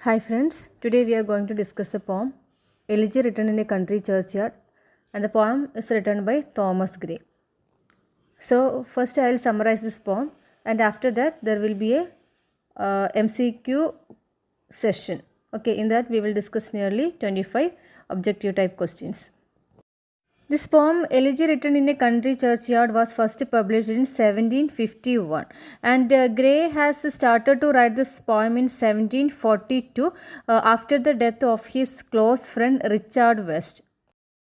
Hi friends, today we are going to discuss the poem Elegy Written in a Country Churchyard, and the poem is written by Thomas Gray. So first I will summarize this poem, and after that there will be a MCQ session. Okay, in that we will discuss nearly 25 objective type questions. This poem, Elegy Written in a Country Churchyard, was first published in 1751, and Gray has started to write this poem in 1742 after the death of his close friend Richard West.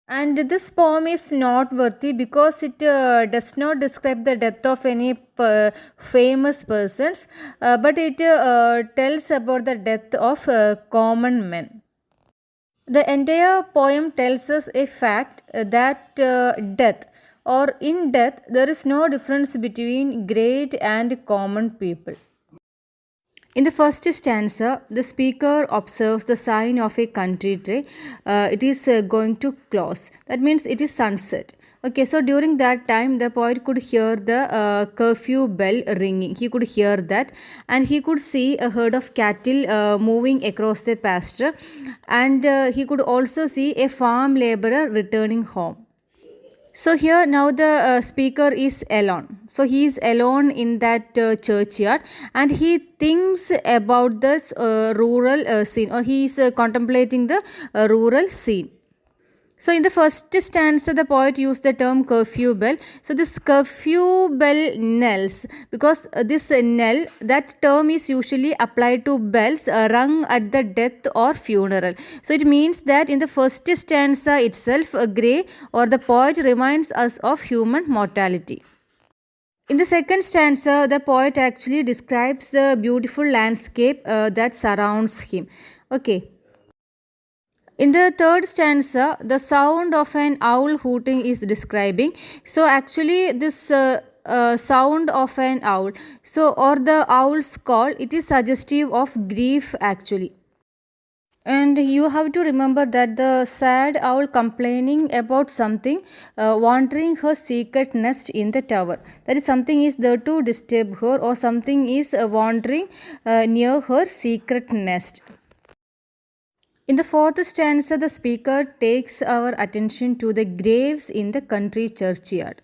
And this poem is noteworthy because it does not describe the death of any famous persons, but it tells about the death of common men. The entire poem tells us a fact that death or in death there is no difference between great and common people. In the first stanza, the speaker observes the sign of a country day. It is going to close. That means it is sunset. Okay, so during that time, the poet could hear the curfew bell ringing. He could hear that, and he could see a herd of cattle moving across the pasture, and he could also see a farm laborer returning home. So here now the speaker is alone. So he is alone in that churchyard, and he thinks about this rural scene, or he is contemplating the rural scene. So in the first stanza, the poet used the term curfew bell. So this curfew bell knells because this knell, that term is usually applied to bells rung at the death or funeral. So it means that in the first stanza itself, Gray or the poet reminds us of human mortality. In the second stanza, the poet actually describes the beautiful landscape that surrounds him. Okay, in the third stanza, the sound of an owl hooting is describing. So actually, this sound of an owl, so or the owl's call, it is suggestive of grief actually. And you have to remember that the sad owl complaining about something, wandering her secret nest in the tower. That is, something is there to disturb her, or something is wandering near her secret nest. In the fourth stanza, the speaker takes our attention to the graves in the country churchyard.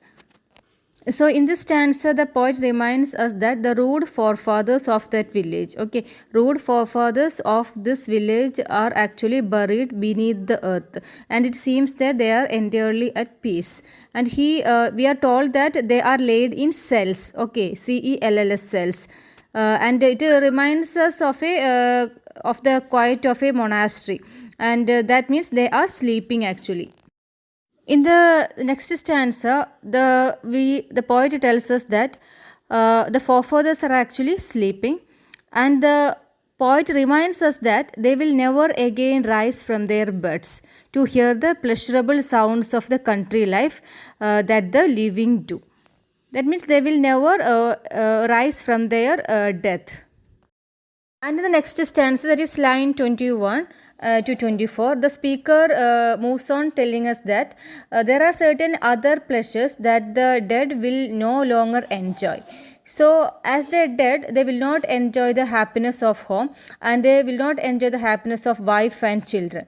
So, in this stanza, the poet reminds us that the rude forefathers of that village, okay, rude forefathers of this village are actually buried beneath the earth, and it seems that they are entirely at peace. And we are told that they are laid in cells, okay, cells cells, and it reminds us of the quiet of a monastery, and that means they are sleeping actually. In the next stanza, the poet tells us that the forefathers are actually sleeping, and the poet reminds us that they will never again rise from their beds to hear the pleasurable sounds of the country life that the living do. That means they will never rise from their death. And in the next stanza, that is line 21 to 24, the speaker moves on telling us that there are certain other pleasures that the dead will no longer enjoy. So, as they're dead, they will not enjoy the happiness of home, and they will not enjoy the happiness of wife and children.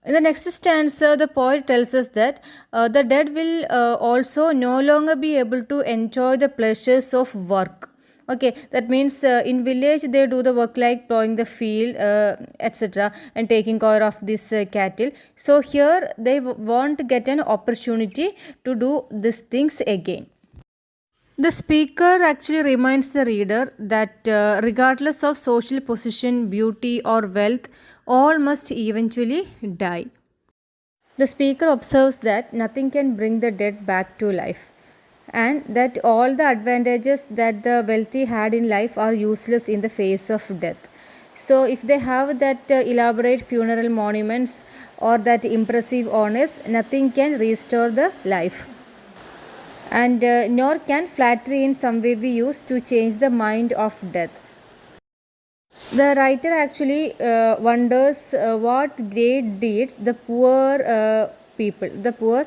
In the next stanza, the poet tells us that the dead will also no longer be able to enjoy the pleasures of work. Okay, that means in village they do the work like plowing the field, etc., and taking care of this cattle. So here they won't get an opportunity to do these things again. The speaker actually reminds the reader that regardless of social position, beauty, or wealth, all must eventually die. The speaker observes that nothing can bring the dead back to life, and that all the advantages that the wealthy had in life are useless in the face of death. So, if they have that elaborate funeral monuments or that impressive honors, nothing can restore the life, and nor can flattery in some way be used to change the mind of death. The writer actually wonders what great deeds the poor people. The poor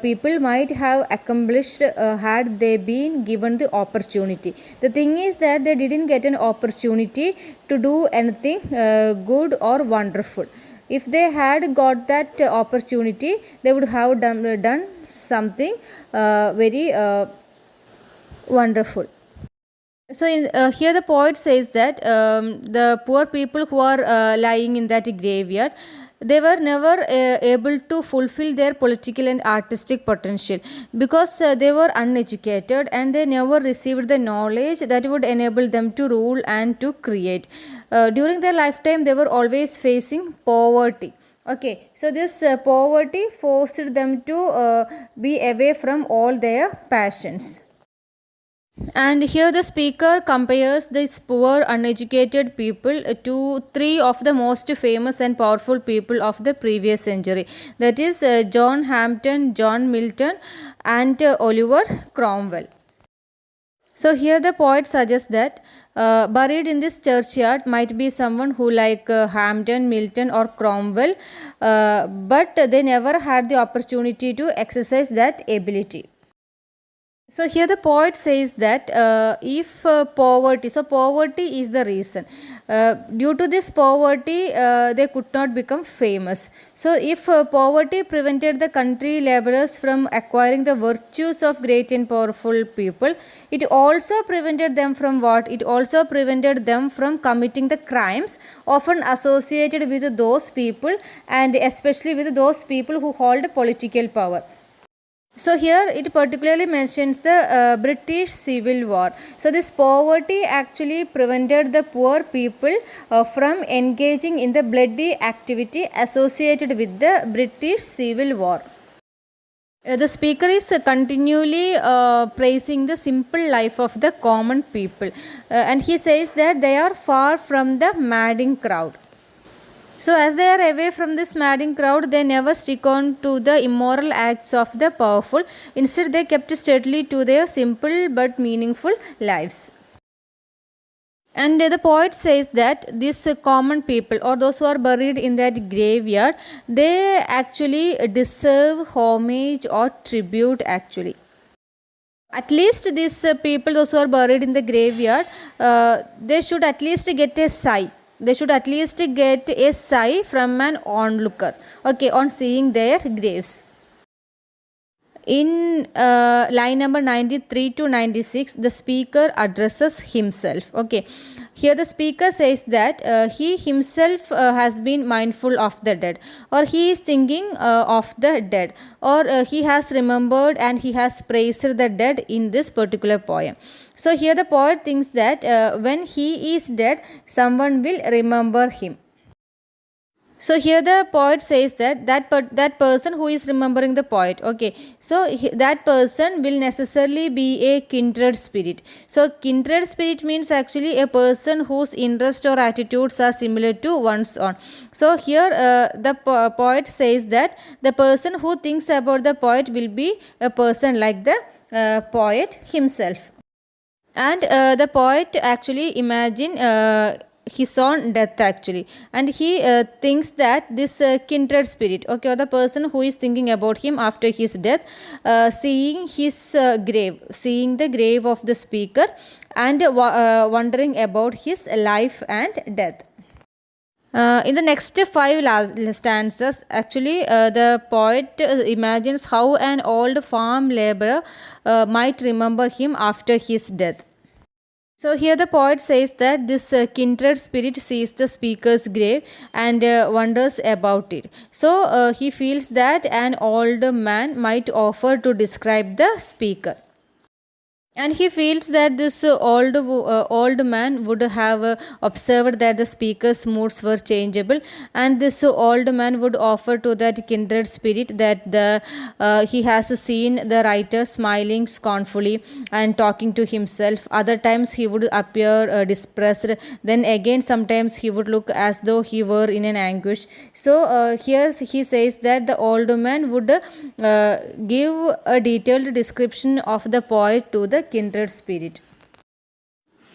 people might have accomplished had they been given the opportunity. The thing is that they didn't get an opportunity to do anything good or wonderful. If they had got that opportunity, they would have done something very wonderful. So here the poet says that the poor people who are lying in that graveyard, they were never able to fulfill their political and artistic potential because they were uneducated and they never received the knowledge that would enable them to rule and to create. During their lifetime, they were always facing poverty. Okay, so this poverty forced them to be away from all their passions. And here the speaker compares these poor uneducated people to three of the most famous and powerful people of the previous century, that is John Hampden, John Milton and Oliver Cromwell. So here the poet suggests that buried in this churchyard might be someone who like Hampden, Milton or Cromwell, but they never had the opportunity to exercise that ability. So here the poet says that if poverty, so poverty is the reason. Due to this poverty, they could not become famous. So if poverty prevented the country laborers from acquiring the virtues of great and powerful people, it also prevented them from what? It also prevented them from committing the crimes often associated with those people, and especially with those people who hold political power. So here it particularly mentions the British Civil War. So this poverty actually prevented the poor people from engaging in the bloody activity associated with the British Civil War. The speaker is continually praising the simple life of the common people, and he says that they are far from the madding crowd. So as they are away from this madding crowd, they never stick on to the immoral acts of the powerful. Instead, they kept steadily to their simple but meaningful lives. And the poet says that these common people, or those who are buried in that graveyard, they actually deserve homage or tribute actually. At least these people, those who are buried in the graveyard, they should at least get a sigh. They should at least get a sigh from an onlooker, okay, on seeing their graves. In line number 93 to 96, the speaker addresses himself. Okay, here the speaker says that he himself has been mindful of the dead, or he is thinking of the dead, or he has remembered and he has praised the dead in this particular poem. So here the poet thinks that when he is dead, someone will remember him. So here the poet says that that person who is remembering the poet, okay, so that person will necessarily be a kindred spirit. So kindred spirit means actually a person whose interest or attitudes are similar to one's own. So here the poet says that the person who thinks about the poet will be a person like the poet himself. And the poet actually imagine his own death actually, and he thinks that this kindred spirit, okay, or the person who is thinking about him after his death, seeing his grave, seeing the grave of the speaker, and wondering about his life and death. In the next five stanzas, actually, the poet imagines how an old farm laborer might remember him after his death. So here the poet says that this kindred spirit sees the speaker's grave and wonders about it. So he feels that an old man might offer to describe the speaker. And he feels that this old man would have observed that the speaker's moods were changeable, and this old man would offer to that kindred spirit that he has seen the writer smiling scornfully and talking to himself. Other times he would appear depressed. Then again sometimes he would look as though he were in an anguish. So here he says that the old man would give a detailed description of the poet to the kindred spirit.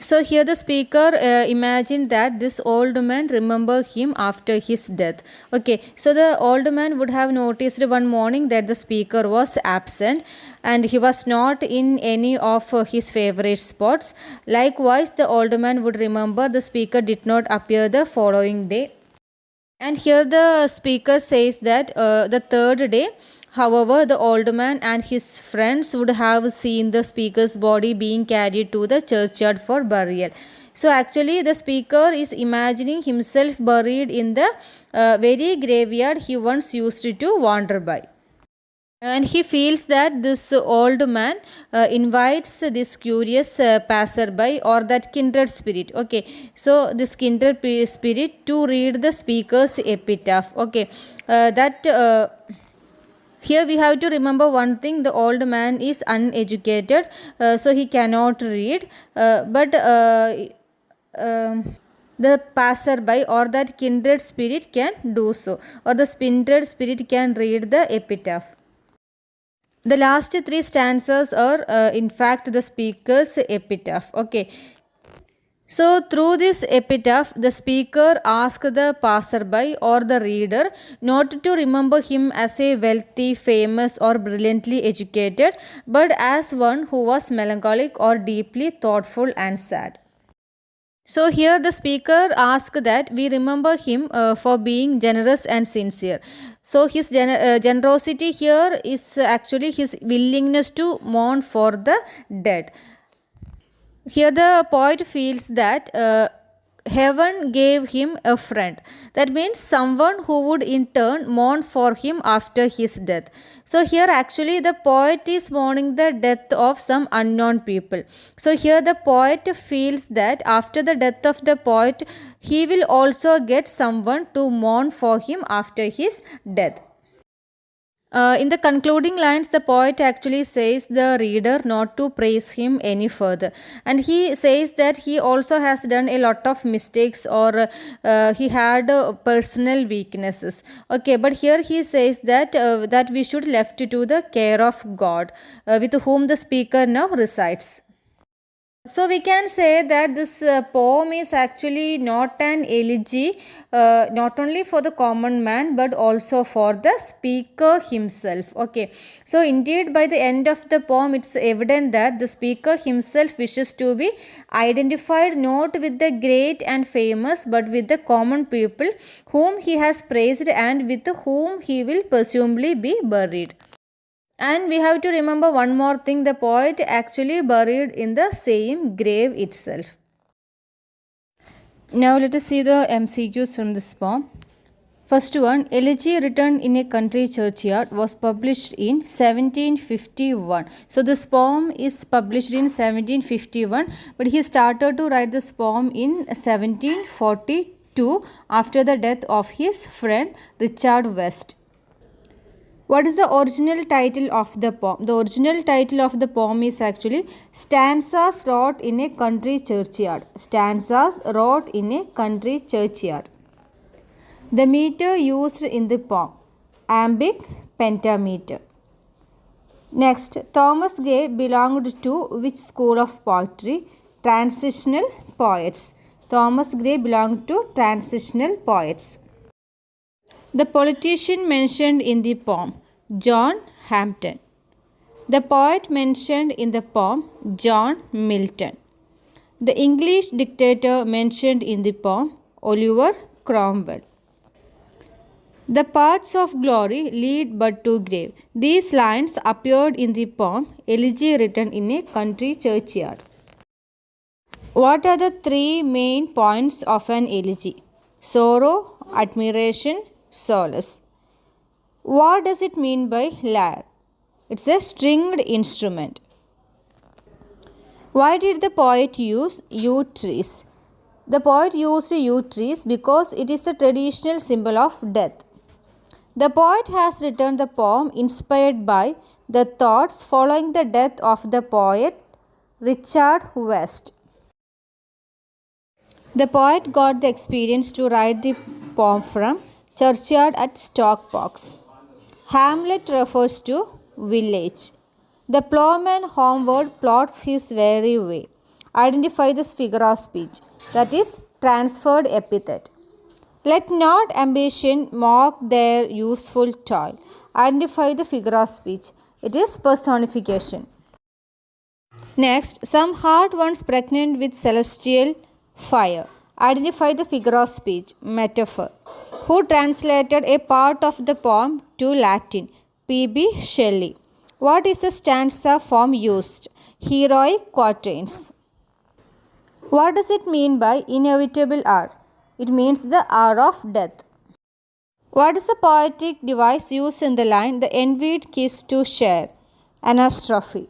So here the speaker imagined that this old man remember him after his death. Okay, so the old man would have noticed one morning that the speaker was absent and he was not in any of his favorite spots. Likewise, the old man would remember the speaker did not appear the following day. And here the speaker says that the third day, however, the old man and his friends would have seen the speaker's body being carried to the churchyard for burial. So actually, the speaker is imagining himself buried in the very graveyard he once used to wander by. And he feels that this old man invites this curious passerby or that kindred spirit. Okay, so this kindred spirit to read the speaker's epitaph. Okay, that here we have to remember one thing: the old man is uneducated, so he cannot read, but the passerby or that kindred spirit can do so, or the kindred spirit can read the epitaph. The last three stanzas are in fact the speaker's epitaph. Okay, so through this epitaph the speaker asked the passerby or the reader not to remember him as a wealthy, famous or brilliantly educated, but as one who was melancholic or deeply thoughtful and sad. So here the speaker asked that we remember him for being generous and sincere. So his generosity here is actually his willingness to mourn for the dead. Here the poet feels that heaven gave him a friend. That means someone who would in turn mourn for him after his death. So here actually the poet is mourning the death of some unknown people. So here the poet feels that after the death of the poet, he will also get someone to mourn for him after his death. In the concluding lines, the poet actually says the reader not to praise him any further, and he says that he also has done a lot of mistakes, or he had personal weaknesses. Okay, but here he says that that we should left to the care of God, with whom the speaker now resides. So we can say that this poem is actually not an elegy, not only for the common man but also for the speaker himself. Okay, so indeed by the end of the poem it's evident that the speaker himself wishes to be identified not with the great and famous but with the common people whom he has praised and with whom he will presumably be buried. And we have to remember one more thing: the poet actually buried in the same grave itself. Now let us see the MCQs from this poem. First one, Elegy Written in a Country Churchyard was published in 1751. So this poem is published in 1751, but he started to write this poem in 1742 after the death of his friend Richard West. What is the original title of the poem? The original title of the poem is actually Stanzas Wrote in a Country Churchyard. Stanzas Wrote in a Country Churchyard. The meter used in the poem, iambic pentameter. Next, Thomas Gay belonged to which school of poetry? Transitional poets. Thomas Gray belonged to transitional poets. The politician mentioned in the poem, John Hampden. The poet mentioned in the poem, John Milton. The English dictator mentioned in the poem, Oliver Cromwell. The paths of glory lead but to grave. These lines appeared in the poem, Elegy Written in a Country Churchyard. What are the three main points of an elegy? Sorrow, admiration, solace. What does it mean by lyre? It's a stringed instrument. Why did the poet use yew trees? The poet used yew trees because it is the traditional symbol of death. The poet has written the poem inspired by the thoughts following the death of the poet Richard West. The poet got the experience to write the poem from churchyard at Stock Box. Hamlet refers to village. The ploughman homeward plods his weary way. Identify this figure of speech, that is transferred epithet. Let not ambition mock their useful toil. Identify the figure of speech. It is personification. Next, some heart once pregnant with celestial fire. Identify the figure of speech. Metaphor. Who translated a part of the poem to Latin? P.B. Shelley. What is the stanza form used? Heroic quatrains. What does it mean by inevitable hour? It means the hour of death. What is the poetic device used in the line, the envied kiss to share? Anastrophe.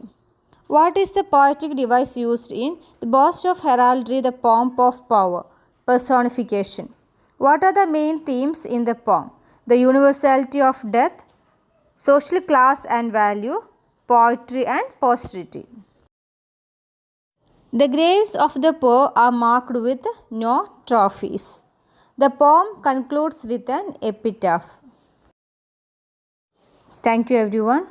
What is the poetic device used in the boast of heraldry, the pomp of power? Personification. What are the main themes in the poem? The universality of death, social class and value, poetry and posterity. The graves of the poor are marked with no trophies. The poem concludes with an epitaph. Thank you everyone.